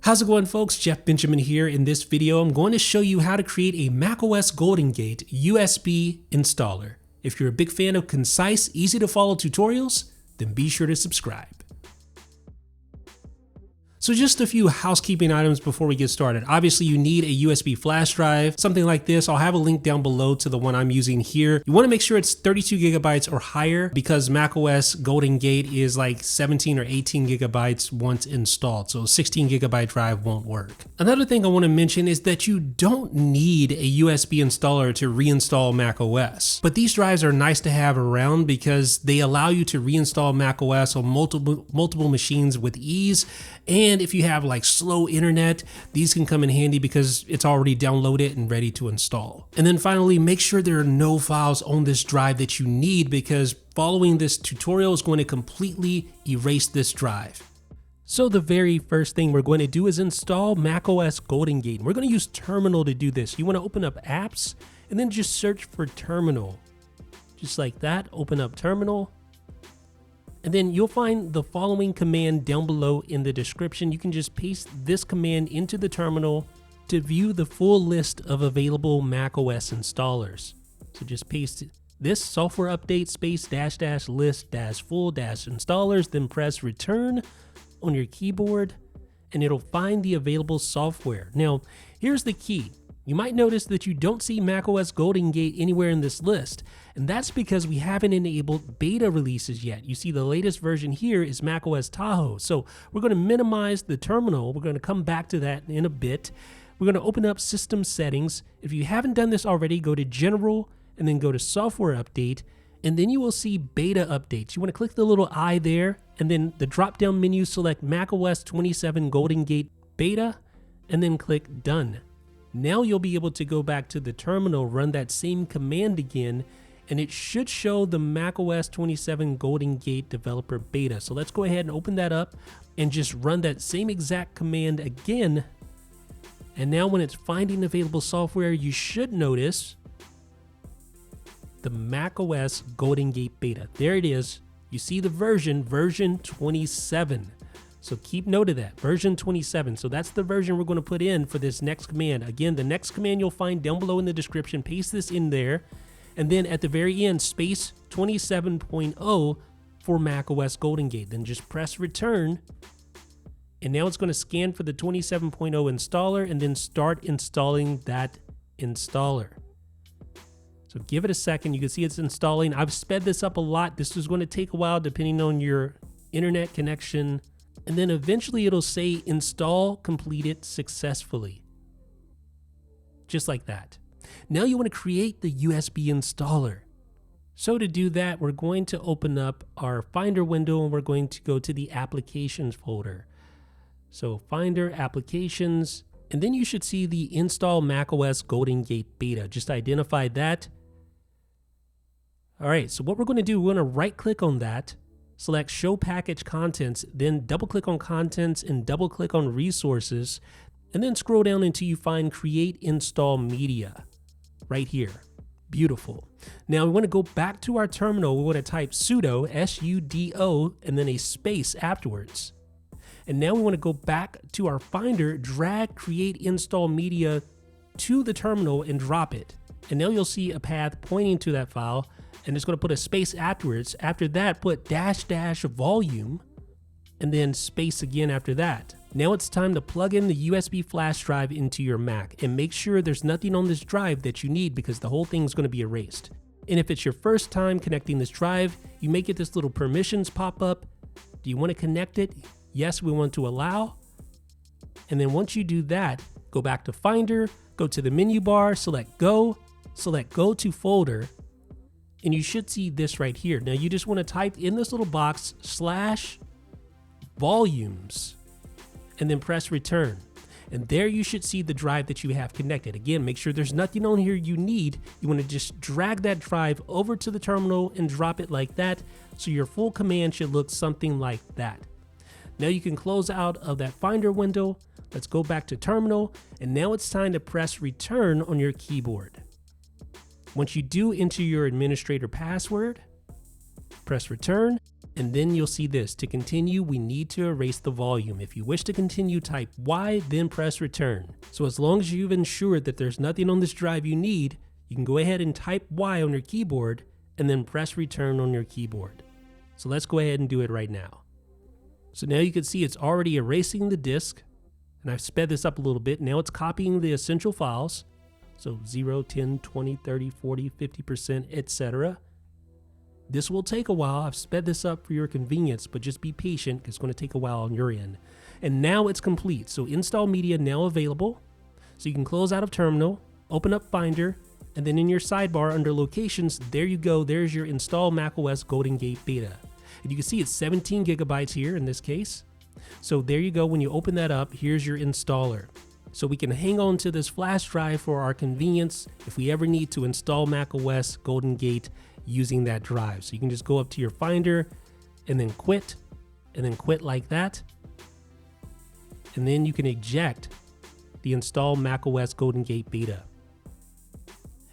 How's it going, folks? Jeff Benjamin here. In this video, I'm going to show you how to create a macOS Golden Gate USB installer. If you're a big fan of concise, easy to follow tutorials, then be sure to subscribe. So just a few housekeeping items before we get started. Obviously, you need a USB flash drive, something like this. I'll have a link down below to the one I'm using here. You want to make sure it's 32 gigabytes or higher because macOS Golden Gate is like 17 or 18 gigabytes once installed. So a 16 gigabyte drive won't work. Another thing I want to mention is that you don't need a USB installer to reinstall macOS. But these drives are nice to have around because they allow you to reinstall macOS on multiple machines with ease. And if you have like slow internet, these can come in handy because it's already downloaded and ready to install. And then finally, make sure there are no files on this drive that you need because following this tutorial is going to completely erase this drive. So the very first thing we're going to do is install macOS Golden Gate. We're going to use Terminal to do this. You want to open up Apps and then just search for Terminal. Just like that, open up Terminal. And then you'll find the following command down below in the description. You can just paste this command into the terminal to view the full list of available macOS installers. So just paste this software update space -- list - full - installers, then press return on your keyboard and it'll find the available software. Now, here's the key. You might notice that you don't see macOS Golden Gate anywhere in this list, and that's because we haven't enabled beta releases yet. You see the latest version here is macOS Tahoe. So we're going to minimize the terminal. We're going to come back to that in a bit. We're going to open up System Settings. If you haven't done this already, go to General and then go to Software Update, and then you will see Beta Updates. You want to click the little I there, and then the drop-down menu, select macOS 27 Golden Gate Beta, and then click Done. Now you'll be able to go back to the terminal, run that same command again, and it should show the macOS 27 Golden Gate Developer Beta. So let's go ahead and open that up and just run that same exact command again. And now when it's finding available software, you should notice the macOS Golden Gate Beta. There it is. You see the version 27. So keep note of that, version 27. So that's the version we're going to put in for this next command. Again, the next command you'll find down below in the description. Paste this in there. And then at the very end, space 27.0 for macOS Golden Gate. Then just press return. And now it's going to scan for the 27.0 installer and then start installing that installer. So give it a second. You can see it's installing. I've sped this up a lot. This is going to take a while depending on your internet connection. And then eventually it'll say install completed successfully. Just like that. Now you want to create the USB installer. So to do that, we're going to open up our Finder window and we're going to go to the Applications folder. So Finder, Applications, and then you should see the Install macOS Golden Gate Beta. Just identify that. All right, so what we're going to do, we're going to right click on that. Select Show Package Contents, then double-click on Contents and double-click on Resources, and then scroll down until you find Create Install Media right here. Beautiful. Now we want to go back to our terminal. We want to type sudo, S-U-D-O, and then a space afterwards. And now we want to go back to our Finder, drag Create Install Media to the terminal and drop it. And now you'll see a path pointing to that file. And it's going to put a space afterwards. After that, put -- volume and then space again after that. Now it's time to plug in the USB flash drive into your Mac and make sure there's nothing on this drive that you need because the whole thing is going to be erased. And if it's your first time connecting this drive, you may get this little permissions pop up. Do you want to connect it? Yes, we want to allow. And then once you do that, go back to Finder, go to the menu bar, select Go to Folder. And you should see this right here. Now you just want to type in this little box /volumes and then press return. And there you should see the drive that you have connected. Again, make sure there's nothing on here you need. You want to just drag that drive over to the terminal and drop it like that. So your full command should look something like that. Now you can close out of that Finder window. Let's go back to terminal. And now it's time to press return on your keyboard. Once you do enter your administrator password, press return, And then you'll see this. To continue, we need to erase the volume. If you wish to continue, type Y, then press return. So as long as you've ensured that there's nothing on this drive you need, you can go ahead and type Y on your keyboard and then press return on your keyboard. So let's go ahead and do it right now. So now you can see it's already erasing the disk, and I've sped this up a little bit. Now it's copying the essential files. So 0, 10, 20, 30, 40, 50%, etc. This will take a while. I've sped this up for your convenience, but just be patient because it's going to take a while on your end. And now it's complete. So install media now available. So you can close out of terminal, open up Finder, and then in your sidebar under locations, there you go. There's your install macOS Golden Gate Beta. And you can see it's 17 gigabytes here in this case. So there you go. When you open that up, here's your installer. So we can hang on to this flash drive for our convenience if we ever need to install macOS Golden Gate using that drive. So you can just go up to your Finder and then quit like that. And then you can eject the install macOS Golden Gate Beta.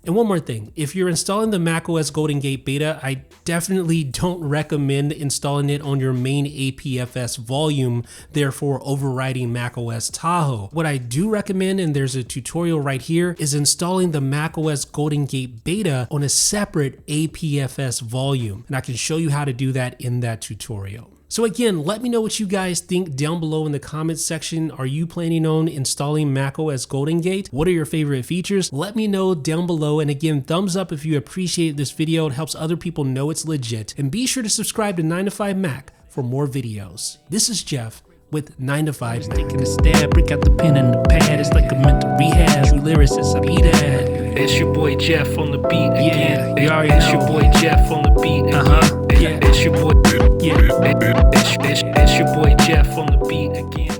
And one more thing, if you're installing the macOS Golden Gate Beta, I definitely don't recommend installing it on your main APFS volume, therefore overriding macOS Tahoe. What I do recommend, and there's a tutorial right here, is installing the macOS Golden Gate Beta on a separate APFS volume. And I can show you how to do that in that tutorial. So again, let me know what you guys think down below in the comments section. Are you planning on installing macOS Golden Gate? What are your favorite features? Let me know down below. And again, thumbs up if you appreciate this video. It helps other people know it's legit. And be sure to subscribe to 9to5Mac for more videos. This is Jeff with 9to5Mac. Taking a stab, break out the pen and the pad. It's like a mental rehab. True lyricist, I be that. It's your boy Jeff on the beat again. You already It's know. your boy Jeff on the beat again. Yeah. It's your boy. Yeah. It's your boy Jeff on the beat again.